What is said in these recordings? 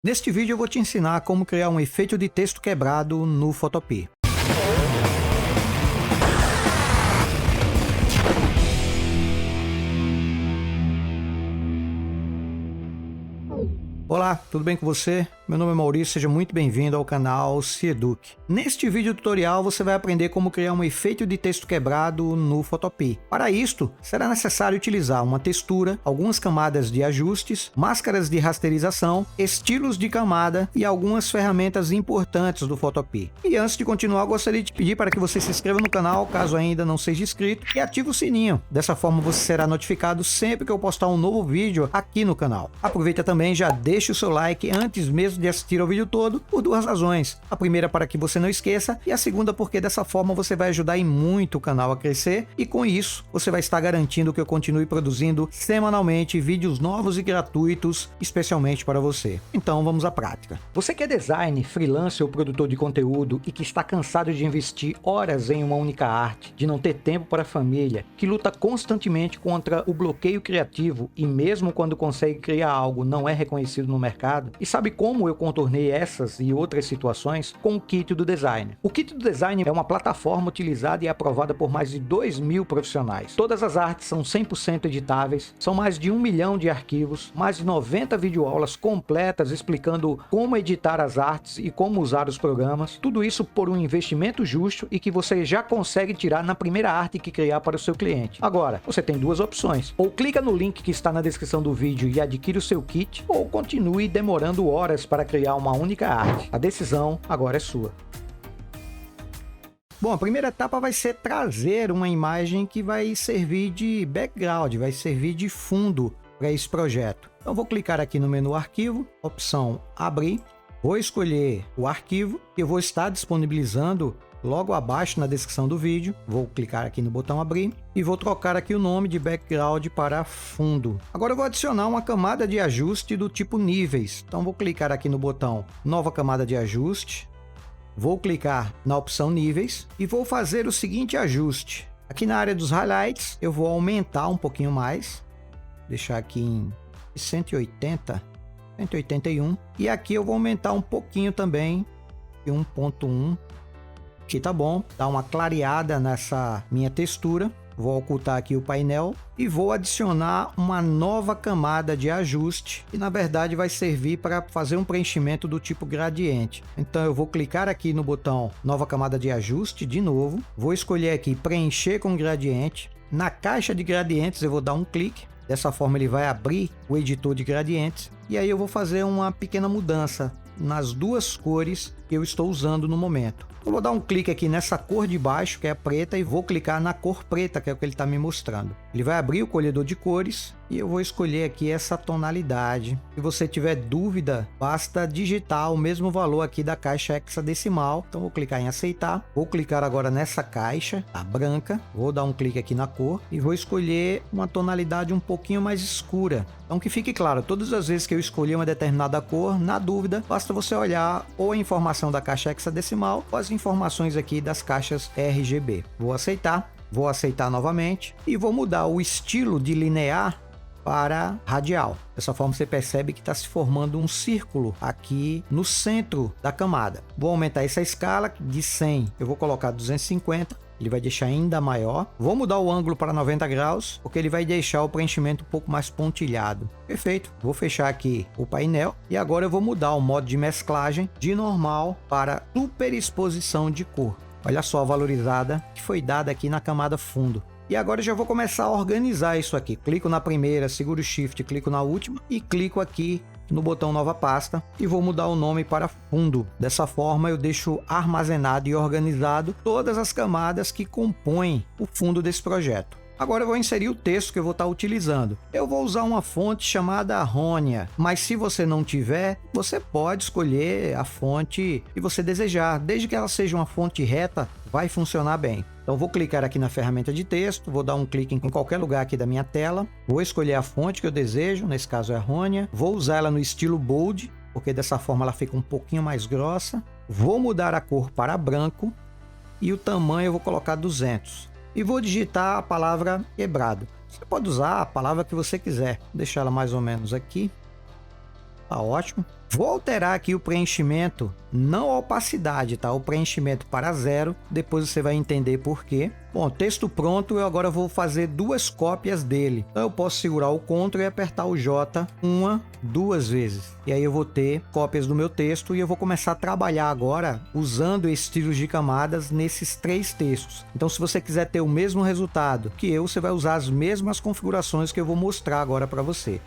Neste vídeo eu vou te ensinar como criar um efeito de texto quebrado no Photopea. Olá, tudo bem com você? Meu nome é Maurício, seja muito bem-vindo ao canal Cieduc. Neste vídeo tutorial você vai aprender como criar um efeito de texto quebrado no Photopea. Para isto, será necessário utilizar uma textura, algumas camadas de ajustes, máscaras de rasterização, estilos de camada e algumas ferramentas importantes do Photopea. E antes de continuar, eu gostaria de pedir para que você se inscreva no canal, caso ainda não seja inscrito, e ative o sininho. Dessa forma você será notificado sempre que eu postar um novo vídeo aqui no canal. Aproveita também, já deixe o seu like antes mesmo de assistir ao vídeo todo, por duas razões. A primeira, para que você não esqueça, e a segunda, porque dessa forma você vai ajudar em muito o canal a crescer, e com isso você vai estar garantindo que eu continue produzindo semanalmente vídeos novos e gratuitos, especialmente para você. Então vamos à prática. Você que é designer, freelancer ou produtor de conteúdo e que está cansado de investir horas em uma única arte, de não ter tempo para a família, que luta constantemente contra o bloqueio criativo e mesmo quando consegue criar algo não é reconhecido no mercado, e sabe como eu contornei essas e outras situações com o Kit do Designer. O Kit do Designer é uma plataforma utilizada e aprovada por mais de 2.000 profissionais. Todas as artes são 100% editáveis, são mais de 1 milhão de arquivos, mais de 90 videoaulas completas explicando como editar as artes e como usar os programas, tudo isso por um investimento justo e que você já consegue tirar na primeira arte que criar para o seu cliente. Agora, você tem duas opções: ou clica no link que está na descrição do vídeo e adquire o seu kit, ou continue demorando horas para criar uma única arte. A decisão agora é sua. Bom, a primeira etapa vai ser trazer uma imagem que vai servir de background, vai servir de fundo para esse projeto. Então vou clicar aqui no menu Arquivo, opção Abrir, vou escolher o arquivo que eu vou estar disponibilizando logo abaixo na descrição do vídeo. Vou clicar aqui no botão Abrir e vou trocar aqui o nome de background para fundo. Agora eu vou adicionar uma camada de ajuste do tipo níveis. Então vou clicar aqui no botão Nova camada de ajuste, vou clicar na opção níveis e vou fazer o seguinte ajuste. Aqui na área dos highlights eu vou aumentar um pouquinho mais, deixar aqui em 180, 181, e aqui eu vou aumentar um pouquinho também, 1.1. Aqui tá bom, dá uma clareada nessa minha textura. Vou ocultar aqui o painel e vou adicionar uma nova camada de ajuste, que na verdade vai servir para fazer um preenchimento do tipo gradiente. Então eu vou clicar aqui no botão Nova camada de ajuste de novo, vou escolher aqui Preencher com gradiente. Na caixa de gradientes eu vou dar um clique, dessa forma ele vai abrir o editor de gradientes, e aí eu vou fazer uma pequena mudança nas duas cores que eu estou usando no momento. Eu vou dar um clique aqui nessa cor de baixo, que é a preta, e vou clicar na cor preta, que é o que ele está me mostrando. Ele vai abrir o colhedor de cores e eu vou escolher aqui essa tonalidade. Se você tiver dúvida, basta digitar o mesmo valor aqui da caixa hexadecimal. Então vou clicar em aceitar. Vou clicar agora nessa caixa, a branca. Vou dar um clique aqui na cor e vou escolher uma tonalidade um pouquinho mais escura. Então que fique claro, todas as vezes que eu escolher uma determinada cor, na dúvida, basta você olhar ou a informação da caixa hexadecimal ou as informações aqui das caixas RGB. Vou aceitar novamente e vou mudar o estilo de linear para radial. Dessa forma você percebe que está se formando um círculo aqui no centro da camada. Vou aumentar essa escala de 100, eu vou colocar 250. Ele vai deixar ainda maior. Vou mudar o ângulo para 90 graus, porque ele vai deixar o preenchimento um pouco mais pontilhado. Perfeito. Vou fechar aqui o painel e agora eu vou mudar o modo de mesclagem de normal para superexposição de cor. Olha só a valorizada que foi dada aqui na camada fundo. E agora eu já vou começar a organizar isso aqui. Clico na primeira, seguro o Shift, clico na última e clico aqui no botão Nova Pasta e vou mudar o nome para fundo. Dessa forma eu deixo armazenado e organizado todas as camadas que compõem o fundo desse projeto. Agora eu vou inserir o texto que eu vou estar utilizando. Eu vou usar uma fonte chamada Arronia, mas se você não tiver, você pode escolher a fonte que você desejar. Desde que ela seja uma fonte reta, vai funcionar bem. Então vou clicar aqui na ferramenta de texto, vou dar um clique em qualquer lugar aqui da minha tela, vou escolher a fonte que eu desejo, nesse caso é Arronia, vou usar ela no estilo Bold, porque dessa forma ela fica um pouquinho mais grossa, vou mudar a cor para branco e o tamanho eu vou colocar 200 e vou digitar a palavra quebrado. Você pode usar a palavra que você quiser, deixar ela mais ou menos aqui, tá ótimo. Vou alterar aqui o preenchimento, não a opacidade, tá? O preenchimento para 0, depois você vai entender por quê. Bom, texto pronto, eu agora vou fazer 2 cópias dele. Então eu posso segurar o Ctrl e apertar o J 2 vezes. E aí eu vou ter cópias do meu texto e eu vou começar a trabalhar agora usando estilos de camadas nesses 3 textos. Então se você quiser ter o mesmo resultado que eu, você vai usar as mesmas configurações que eu vou mostrar agora para você.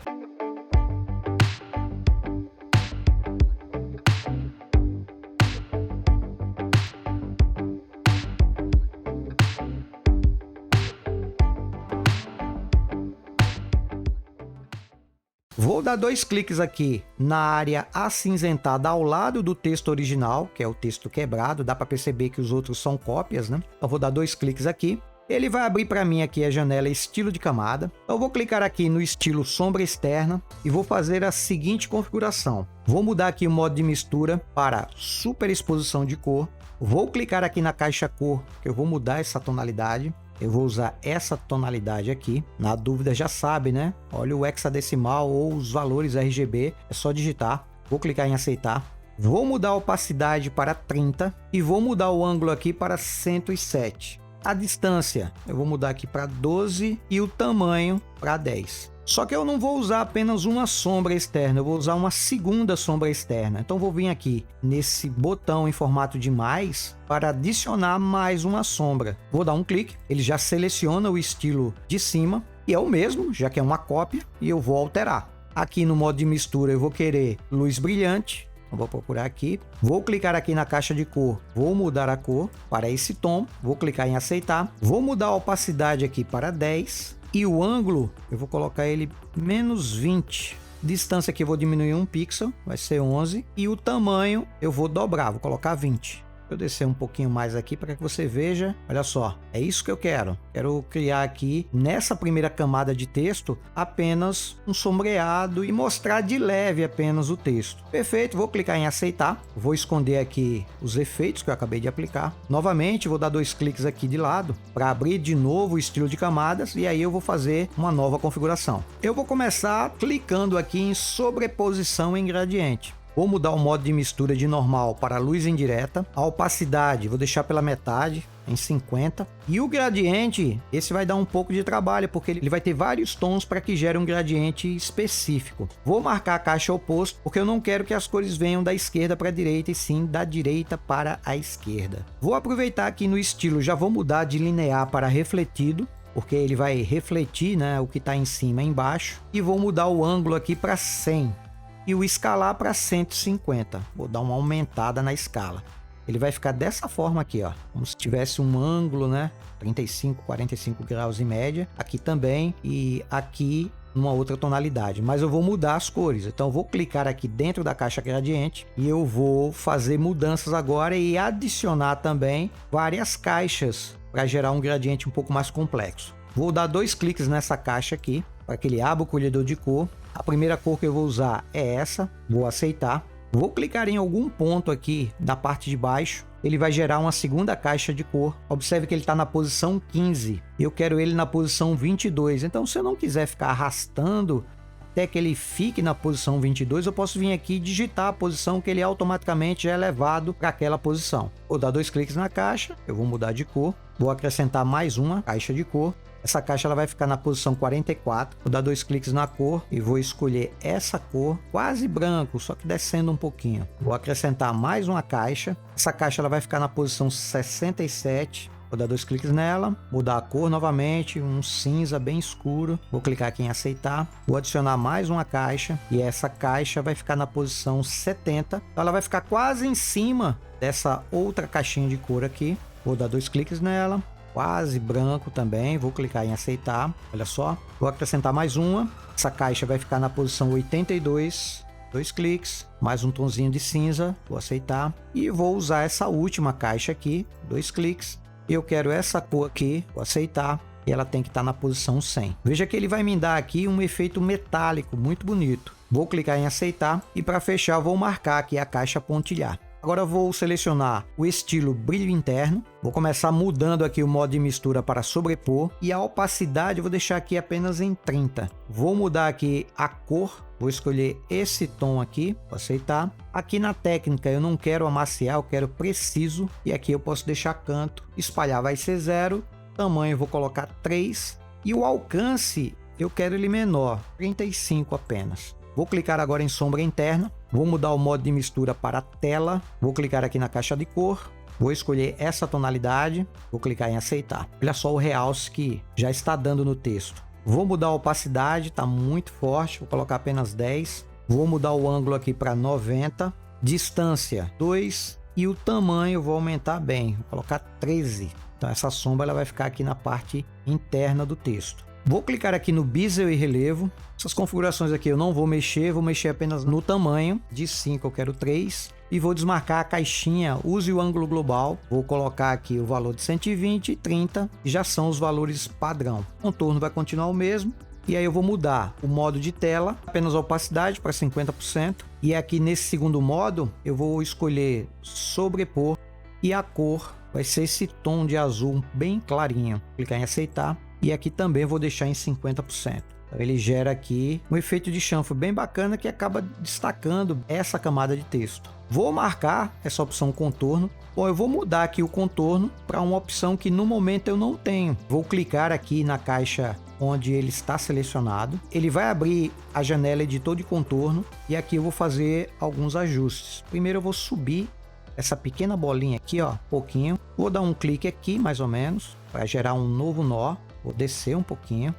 Vou dar 2 cliques aqui na área acinzentada ao lado do texto original, que é o texto quebrado. Dá para perceber que os outros são cópias, né? Então vou dar 2 cliques aqui. Ele vai abrir para mim aqui a janela estilo de camada. Então eu vou clicar aqui no estilo sombra externa e vou fazer a seguinte configuração. Vou mudar aqui o modo de mistura para superexposição de cor. Vou clicar aqui na caixa cor, que eu vou mudar essa tonalidade. Eu vou usar essa tonalidade aqui. Na dúvida já sabe, né? Olha o hexadecimal ou os valores RGB. É só digitar. Vou clicar em aceitar. Vou mudar a opacidade para 30 e vou mudar o ângulo aqui para 107. A distância eu vou mudar aqui para 12 e o tamanho para 10. Só que eu não vou usar apenas uma sombra externa, eu vou usar uma segunda sombra externa. Então vou vir aqui nesse botão em formato de mais para adicionar mais uma sombra. Vou dar um clique, ele já seleciona o estilo de cima e é o mesmo, já que é uma cópia, e eu vou alterar. Aqui no modo de mistura eu vou querer luz brilhante. Vou procurar aqui, vou clicar aqui na caixa de cor, vou mudar a cor para esse tom, vou clicar em aceitar, vou mudar a opacidade aqui para 10 e o ângulo eu vou colocar ele menos 20. Distância aqui eu vou diminuir 1 pixel, vai ser 11 e o tamanho eu vou dobrar, vou colocar 20. Eu descer um pouquinho mais aqui para que você veja. Olha só, é isso que eu quero. Quero criar aqui, nessa primeira camada de texto, apenas um sombreado e mostrar de leve apenas o texto. Perfeito, vou clicar em aceitar. Vou esconder aqui os efeitos que eu acabei de aplicar. Novamente, vou dar 2 cliques aqui de lado para abrir de novo o estilo de camadas e aí eu vou fazer uma nova configuração. Eu vou começar clicando aqui em sobreposição em gradiente. Vou mudar o modo de mistura de normal para luz indireta. A opacidade vou deixar pela metade, em 50. E o gradiente, esse vai dar um pouco de trabalho, porque ele vai ter vários tons para que gere um gradiente específico. Vou marcar a caixa oposto, porque eu não quero que as cores venham da esquerda para a direita, e sim da direita para a esquerda. Vou aproveitar aqui no estilo, já vou mudar de linear para refletido, porque ele vai refletir, né, o que está em cima e embaixo. E vou mudar o ângulo aqui para 100. E o escalar para 150. Vou dar uma aumentada na escala. Ele vai ficar dessa forma aqui, ó, como se tivesse um ângulo, né, 35, 45 graus em média. Aqui também e aqui numa outra tonalidade. Mas eu vou mudar as cores. Então eu vou clicar aqui dentro da caixa gradiente e eu vou fazer mudanças agora e adicionar também várias caixas para gerar um gradiente um pouco mais complexo. Vou dar 2 cliques nessa caixa aqui para que ele abra o colhedor de cor. A primeira cor que eu vou usar é essa, vou aceitar. Vou clicar em algum ponto aqui da parte de baixo, ele vai gerar uma segunda caixa de cor. Observe que ele está na posição 15, eu quero ele na posição 22. Então se eu não quiser ficar arrastando até que ele fique na posição 22, eu posso vir aqui e digitar a posição que ele automaticamente já é levado para aquela posição. Vou dar 2 cliques na caixa, eu vou mudar de cor, vou acrescentar mais uma caixa de cor. Essa caixa ela vai ficar na posição 44. Vou dar 2 cliques na cor e vou escolher essa cor, quase branco, só que descendo um pouquinho. Vou acrescentar mais uma caixa. Essa caixa ela vai ficar na posição 67. Vou dar 2 cliques nela, mudar a cor novamente, um cinza bem escuro. Vou clicar aqui em aceitar. Vou adicionar mais uma caixa e essa caixa vai ficar na posição 70. Então ela vai ficar quase em cima dessa outra caixinha de cor aqui. Vou dar 2 cliques nela. Quase branco também, vou clicar em aceitar, olha só, vou acrescentar mais uma, essa caixa vai ficar na posição 82, 2 cliques, mais um tonzinho de cinza, vou aceitar, e vou usar essa última caixa aqui, 2 cliques, eu quero essa cor aqui, vou aceitar, e ela tem que estar na posição 100. Veja que ele vai me dar aqui um efeito metálico, muito bonito. Vou clicar em aceitar, e para fechar vou marcar aqui a caixa pontilhar. Agora eu vou selecionar o estilo brilho interno. Vou começar mudando aqui o modo de mistura para sobrepor. E a opacidade eu vou deixar aqui apenas em 30. Vou mudar aqui a cor. Vou escolher esse tom aqui, vou aceitar. Aqui na técnica eu não quero amaciar, eu quero preciso. E aqui eu posso deixar canto. Espalhar vai ser 0. Tamanho eu vou colocar 3. E o alcance eu quero ele menor, 35 apenas. Vou clicar agora em sombra interna, vou mudar o modo de mistura para tela, vou clicar aqui na caixa de cor, vou escolher essa tonalidade, vou clicar em aceitar. Olha só o realce que já está dando no texto. Vou mudar a opacidade, está muito forte, vou colocar apenas 10. Vou mudar o ângulo aqui para 90, distância 2 e o tamanho eu vou aumentar bem, vou colocar 13. Então essa sombra ela vai ficar aqui na parte interna do texto. Vou clicar aqui no Bezier e relevo. Essas configurações aqui eu não vou mexer apenas no tamanho. De 5 eu quero 3. E vou desmarcar a caixinha, use o ângulo global. Vou colocar aqui o valor de 120 e 30. E já são os valores padrão. O contorno vai continuar o mesmo. E aí eu vou mudar o modo de tela, apenas a opacidade para 50%. E aqui nesse segundo modo eu vou escolher sobrepor. E a cor vai ser esse tom de azul bem clarinho. Clicar em aceitar. E aqui também vou deixar em 50%. Ele gera aqui um efeito de chanfro bem bacana que acaba destacando essa camada de texto. Vou marcar essa opção contorno. Bom, eu vou mudar aqui o contorno para uma opção que no momento eu não tenho. Vou clicar aqui na caixa onde ele está selecionado. Ele vai abrir a janela editor de contorno e aqui eu vou fazer alguns ajustes. Primeiro eu vou subir essa pequena bolinha aqui, ó, um pouquinho. Vou dar um clique aqui, mais ou menos, para gerar um novo nó. Vou descer um pouquinho,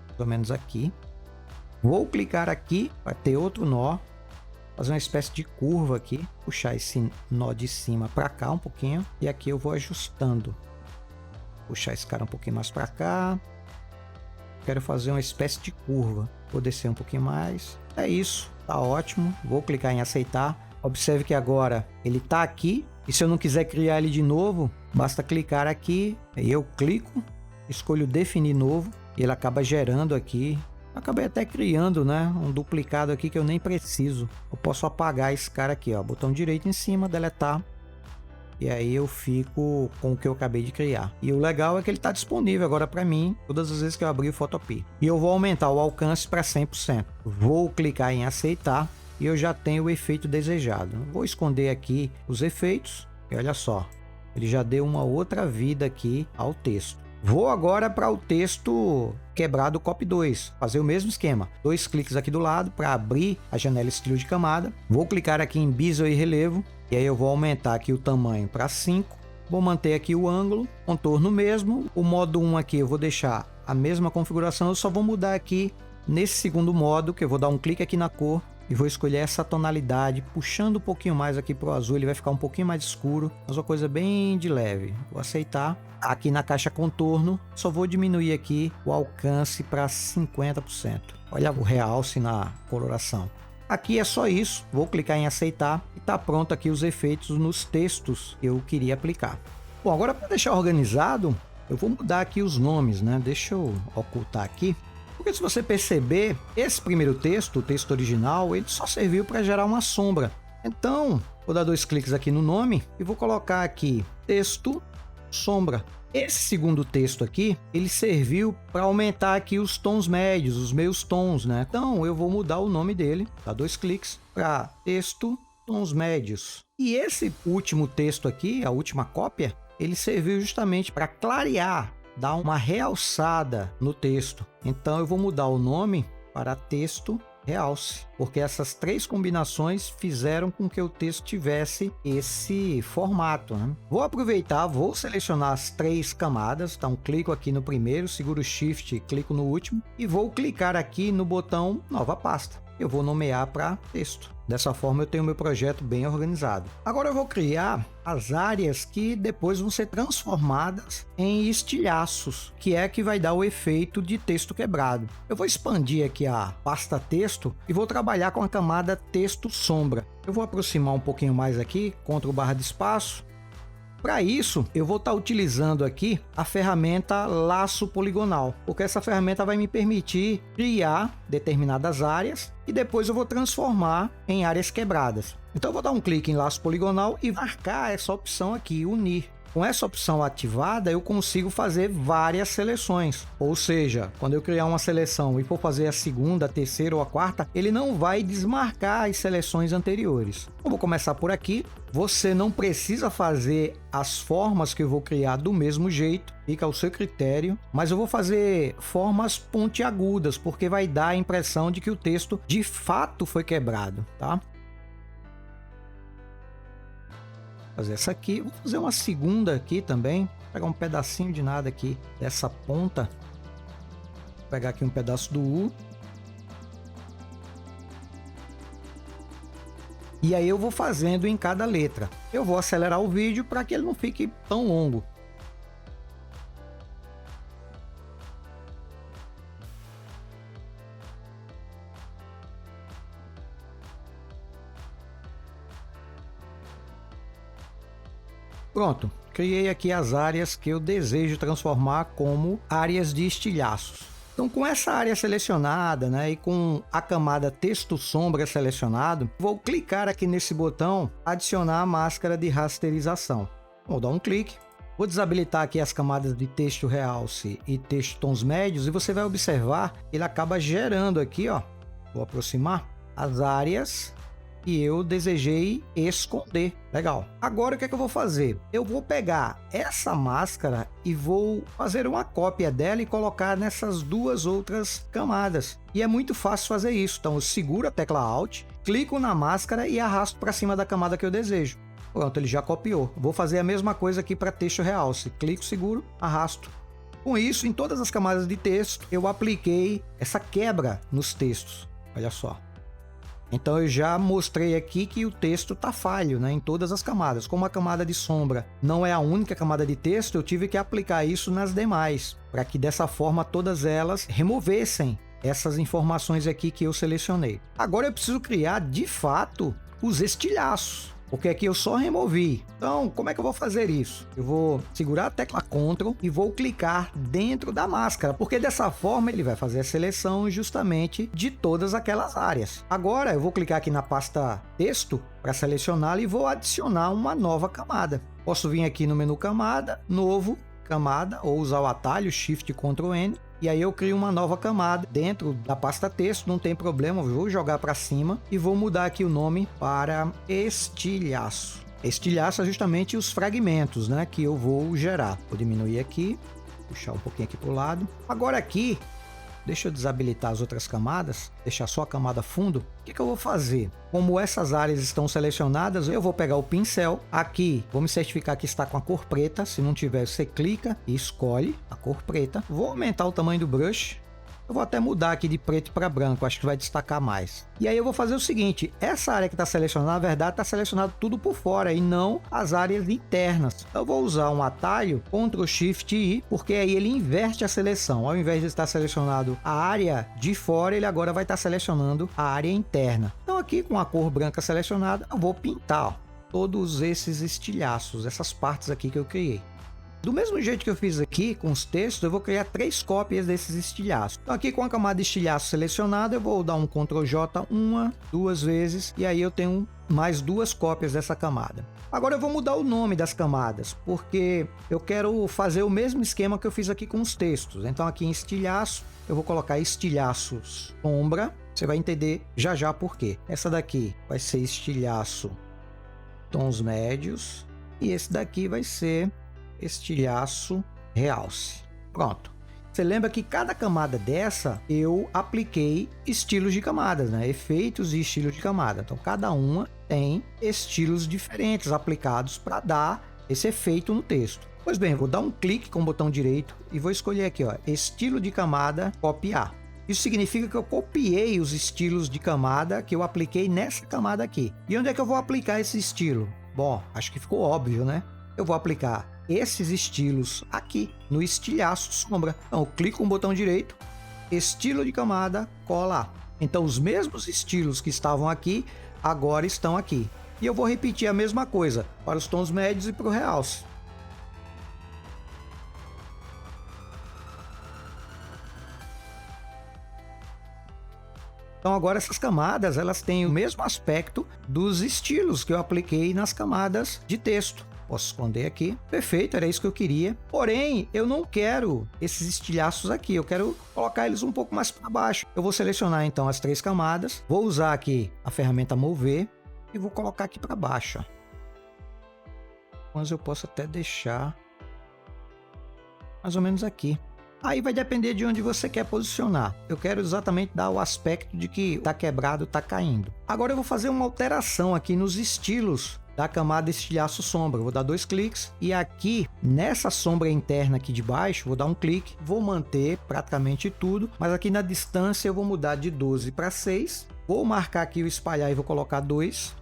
mais ou menos aqui. Vou clicar aqui para ter outro nó. Fazer uma espécie de curva aqui. Puxar esse nó de cima para cá um pouquinho. E aqui eu vou ajustando. Puxar esse cara um pouquinho mais para cá. Quero fazer uma espécie de curva. Vou descer um pouquinho mais. É isso, tá ótimo. Vou clicar em aceitar. Observe que agora ele está aqui. E se eu não quiser criar ele de novo, basta clicar aqui. Aí eu clico. Escolho definir novo e ele acaba gerando aqui. Acabei até criando, né, um duplicado aqui que eu nem preciso. Eu posso apagar esse cara aqui, ó, botão direito em cima, deletar. E aí eu fico com o que eu acabei de criar. E o legal é que ele está disponível agora para mim todas as vezes que eu abrir o Photopea. E eu vou aumentar o alcance para 100%. Vou clicar em aceitar e eu já tenho o efeito desejado. Vou esconder aqui os efeitos e olha só, ele já deu uma outra vida aqui ao texto. Vou agora para o texto quebrado Copy 2, fazer o mesmo esquema. 2 cliques aqui do lado para abrir a janela estilo de camada. Vou clicar aqui em Bezier e relevo e aí eu vou aumentar aqui o tamanho para 5. Vou manter aqui o ângulo, contorno mesmo. O modo 1 aqui eu vou deixar a mesma configuração, eu só vou mudar aqui nesse segundo modo, que eu vou dar um clique aqui na cor e vou escolher essa tonalidade, puxando um pouquinho mais aqui para o azul, ele vai ficar um pouquinho mais escuro, mas uma coisa bem de leve. Vou aceitar. Aqui na caixa contorno, só vou diminuir aqui o alcance para 50%. Olha o realce na coloração. Aqui é só isso, vou clicar em aceitar e está pronto aqui os efeitos nos textos que eu queria aplicar. Bom, agora para deixar organizado, eu vou mudar aqui os nomes, né? Deixa eu ocultar aqui. Porque se você perceber, esse primeiro texto, o texto original, ele só serviu para gerar uma sombra. Então, vou dar 2 cliques aqui no nome e vou colocar aqui texto sombra. Esse segundo texto aqui, ele serviu para aumentar aqui os tons médios, os meus tons, né? Então, eu vou mudar o nome dele, dá 2 cliques, para texto tons médios. E esse último texto aqui, a última cópia, ele serviu justamente para clarear, dar uma realçada no texto. Então eu vou mudar o nome para texto realce, porque essas 3 combinações fizeram com que o texto tivesse esse formato, né? Vou aproveitar, vou selecionar as 3 camadas, então clico aqui no primeiro, seguro o Shift, clico no último e vou clicar aqui no botão nova pasta. Eu vou nomear para texto. Dessa forma eu tenho meu projeto bem organizado. Agora eu vou criar as áreas que depois vão ser transformadas em estilhaços, que é que vai dar o efeito de texto quebrado. Eu vou expandir aqui a pasta texto e vou trabalhar com a camada texto sombra. Eu vou aproximar um pouquinho mais aqui, Ctrl/barra de espaço, Para isso, eu vou estar utilizando aqui a ferramenta Laço Poligonal, porque essa ferramenta vai me permitir criar determinadas áreas e depois eu vou transformar em áreas quebradas. Então eu vou dar um clique em Laço Poligonal e marcar essa opção aqui, Unir. Com essa opção ativada, eu consigo fazer várias seleções. Ou seja, quando eu criar uma seleção e for fazer a segunda, a terceira ou a quarta, ele não vai desmarcar as seleções anteriores. Eu vou começar por aqui. Você não precisa fazer as formas que eu vou criar do mesmo jeito, fica ao seu critério, mas eu vou fazer formas pontiagudas, porque vai dar a impressão de que o texto de fato foi quebrado, tá? Fazer essa aqui, vou fazer uma segunda aqui também, pegar um pedacinho de nada aqui dessa ponta, vou pegar aqui um pedaço do U, e aí eu vou fazendo em cada letra. Eu vou acelerar o vídeo para que ele não fique tão longo. Pronto, criei aqui as áreas que eu desejo transformar como áreas de estilhaços. Então, com essa área selecionada, né, e com a camada texto sombra selecionado, vou clicar aqui nesse botão adicionar a máscara de rasterização. Vou dar um clique, vou desabilitar aqui as camadas de texto realce e texto tons médios e você vai observar que ele acaba gerando aqui, ó, vou aproximar as áreas que eu desejei esconder. Legal. Agora o que é que eu vou fazer? Eu vou pegar essa máscara e vou fazer uma cópia dela e colocar nessas duas outras camadas. E é muito fácil fazer isso. Então eu seguro a tecla Alt, clico na máscara e arrasto para cima da camada que eu desejo. Pronto, ele já copiou. Vou fazer a mesma coisa aqui para texto realce. Clico, seguro, arrasto. Com isso, em todas as camadas de texto, eu apliquei essa quebra nos textos. Olha só. Então eu já mostrei aqui que o texto está falho, né, em todas as camadas. Como a camada de sombra não é a única camada de texto, eu tive que aplicar isso nas demais, para que dessa forma todas elas removessem essas informações aqui que eu selecionei. Agora eu preciso criar de fato os estilhaços, porque aqui eu só removi. Então, como é que eu vou fazer isso? Eu vou segurar a tecla Ctrl e vou clicar dentro da máscara, porque dessa forma ele vai fazer a seleção justamente de todas aquelas áreas. Agora eu vou clicar aqui na pasta texto para selecioná-la e vou adicionar uma nova camada. Posso vir aqui no menu camada, novo, camada, ou usar o atalho Shift Ctrl N. E aí eu crio uma nova camada dentro da pasta texto, não tem problema, vou jogar para cima e vou mudar aqui o nome para estilhaço. Estilhaço é justamente os fragmentos, né, que eu vou gerar. Vou diminuir aqui, puxar um pouquinho aqui para o lado. Agora aqui, deixa eu desabilitar as outras camadas, deixar só a camada fundo. O que eu vou fazer? Como essas áreas estão selecionadas, eu vou pegar o pincel. Aqui, vou me certificar que está com a cor preta. Se não tiver, você clica e escolhe a cor preta. Vou aumentar o tamanho do brush. Eu vou até mudar aqui de preto para branco, acho que vai destacar mais. E aí eu vou fazer o seguinte, essa área que está selecionada, na verdade, está selecionado tudo por fora e não as áreas internas. Eu vou usar um atalho, Ctrl Shift I, porque aí ele inverte a seleção. Ao invés de estar selecionado a área de fora, ele agora vai estar selecionando a área interna. Então aqui com a cor branca selecionada, eu vou pintar, ó, todos esses estilhaços, essas partes aqui que eu criei. Do mesmo jeito que eu fiz aqui com os textos, eu vou criar 3 cópias desses estilhaços. Então aqui com a camada de estilhaço selecionada, eu vou dar um Ctrl J 1, 2 vezes e aí eu tenho mais 2 cópias dessa camada. Agora eu vou mudar o nome das camadas, porque eu quero fazer o mesmo esquema que eu fiz aqui com os textos. Então aqui em estilhaço, eu vou colocar estilhaço sombra, você vai entender já já por quê. Essa daqui vai ser estilhaço tons médios e esse daqui vai ser estilhaço realce. Pronto. Você lembra que cada camada dessa eu apliquei estilos de camadas, né? Efeitos e estilos de camada. Então cada uma tem estilos diferentes aplicados para dar esse efeito no texto. Pois bem, eu vou dar um clique com o botão direito e vou escolher aqui, ó, estilo de camada, copiar. Isso significa que eu copiei os estilos de camada que eu apliquei nessa camada aqui. E onde é que eu vou aplicar esse estilo? Bom, acho que ficou óbvio, né? Eu vou aplicar esses estilos aqui no estilhaço sombra. Então eu clico com o botão direito, estilo de camada, colar. Então os mesmos estilos que estavam aqui agora estão aqui. E eu vou repetir a mesma coisa para os tons médios e para o realce. Então agora essas camadas, elas têm o mesmo aspecto dos estilos que eu apliquei nas camadas de texto. Posso esconder aqui. Perfeito, era isso que eu queria. Porém, eu não quero esses estilhaços aqui. Eu quero colocar eles um pouco mais para baixo. Eu vou selecionar então as 3 camadas. Vou usar aqui a ferramenta mover e vou colocar aqui para baixo. Mas eu posso até deixar mais ou menos aqui. Aí vai depender de onde você quer posicionar. Eu quero exatamente dar o aspecto de que tá quebrado, tá caindo. Agora eu vou fazer uma alteração aqui nos estilos da camada estilhaço sombra. Eu vou dar 2 cliques e aqui nessa sombra interna aqui de baixo, vou dar um clique, vou manter praticamente tudo, mas aqui na distância eu vou mudar de 12 para 6. Vou marcar aqui o espalhar e vou colocar 2.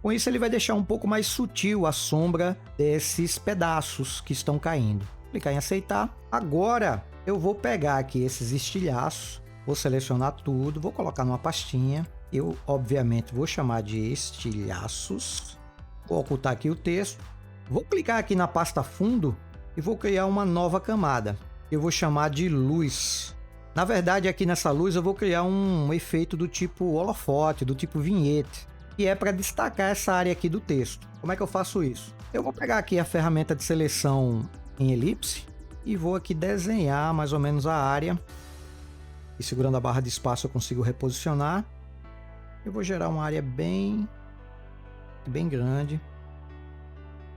Com isso ele vai deixar um pouco mais sutil a sombra desses pedaços que estão caindo. Clicar em aceitar. Agora eu vou pegar aqui esses estilhaços, vou selecionar tudo, vou colocar numa pastinha. Eu obviamente vou chamar de estilhaços. Vou ocultar aqui o texto. Vou clicar aqui na pasta fundo e vou criar uma nova camada. Eu vou chamar de luz. Na verdade, aqui nessa luz eu vou criar um efeito do tipo holofote, do tipo vinhete, que é para destacar essa área aqui do texto. Como é que eu faço isso? Eu vou pegar aqui a ferramenta de seleção em elipse e vou aqui desenhar mais ou menos a área. E segurando a barra de espaço eu consigo reposicionar. Eu vou gerar uma área bem grande.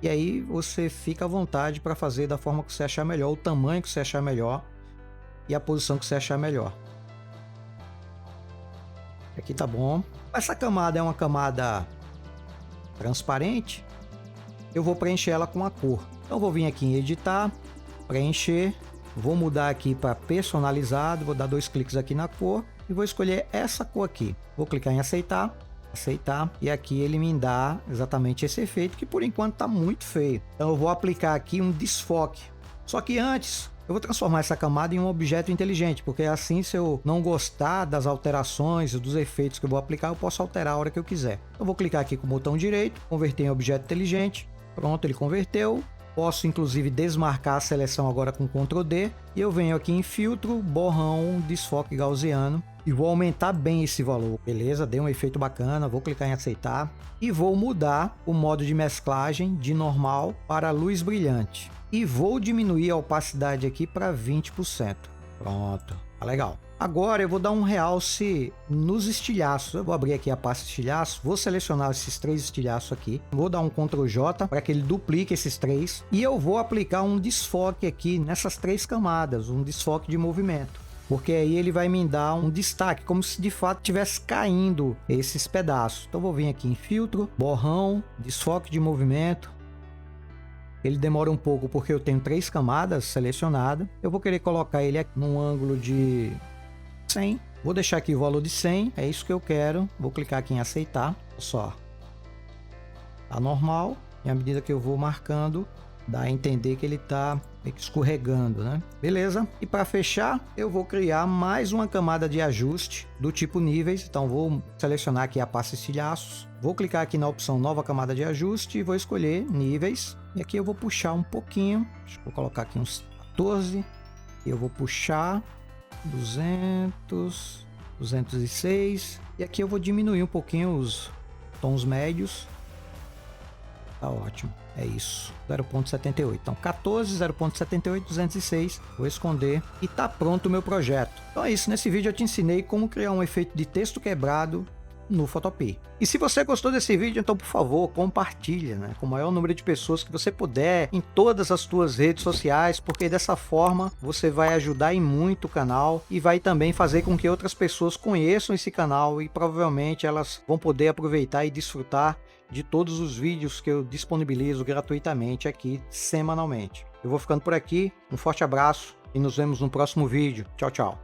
E aí você fica à vontade para fazer da forma que você achar melhor, o tamanho que você achar melhor e a posição que você achar melhor. Aqui tá bom. Essa camada é uma camada transparente. Eu vou preencher ela com a cor. Então vou vir aqui em editar, preencher, vou mudar aqui para personalizado, vou dar 2 cliques aqui na cor e vou escolher essa cor aqui. Vou clicar em aceitar, e aqui ele me dá exatamente esse efeito que por enquanto está muito feio. Então eu vou aplicar aqui um desfoque. Só que antes eu vou transformar essa camada em um objeto inteligente, porque assim, se eu não gostar das alterações, dos efeitos que eu vou aplicar, eu posso alterar a hora que eu quiser. Eu vou clicar aqui com o botão direito, converter em objeto inteligente. Pronto, ele converteu. Posso inclusive desmarcar a seleção agora com Ctrl D e eu venho aqui em filtro, borrão, desfoque gaussiano e vou aumentar bem esse valor, beleza? Deu um efeito bacana, vou clicar em aceitar e vou mudar o modo de mesclagem de normal para luz brilhante e vou diminuir a opacidade aqui para 20%. Pronto, tá legal. Agora eu vou dar um realce nos estilhaços. Eu vou abrir aqui a pasta estilhaço, vou selecionar esses 3 estilhaços aqui, vou dar um Ctrl J para que ele duplique esses 3 e eu vou aplicar um desfoque aqui nessas 3 camadas, um desfoque de movimento, porque aí ele vai me dar um destaque, como se de fato estivesse caindo esses pedaços. Então vou vir aqui em filtro, borrão, desfoque de movimento. Ele demora um pouco porque eu tenho 3 camadas selecionadas. Eu vou querer colocar ele aqui num ângulo de 100. Vou deixar aqui o valor de 100, é isso que eu quero. Vou clicar aqui em aceitar. Só tá normal e à medida que eu vou marcando, dá a entender que ele tá meio que escorregando, né? Beleza. E para fechar, eu vou criar mais uma camada de ajuste do tipo níveis. Então vou selecionar aqui a pasta estilhaços. Vou clicar aqui na opção nova camada de ajuste e vou escolher níveis. E aqui eu vou puxar um pouquinho. Vou colocar aqui uns 14. E eu vou puxar 200, 206 e aqui eu vou diminuir um pouquinho os tons médios. Tá ótimo, é isso, 0.78. Então 14, 0.78, 206. Vou esconder e tá pronto o meu projeto. Então é isso, nesse vídeo eu te ensinei como criar um efeito de texto quebrado no Photopea. E se você gostou desse vídeo, então por favor, compartilha, né, com o maior número de pessoas que você puder em todas as suas redes sociais, porque dessa forma você vai ajudar em muito o canal e vai também fazer com que outras pessoas conheçam esse canal e provavelmente elas vão poder aproveitar e desfrutar de todos os vídeos que eu disponibilizo gratuitamente aqui semanalmente. Eu vou ficando por aqui, um forte abraço e nos vemos no próximo vídeo. Tchau, tchau.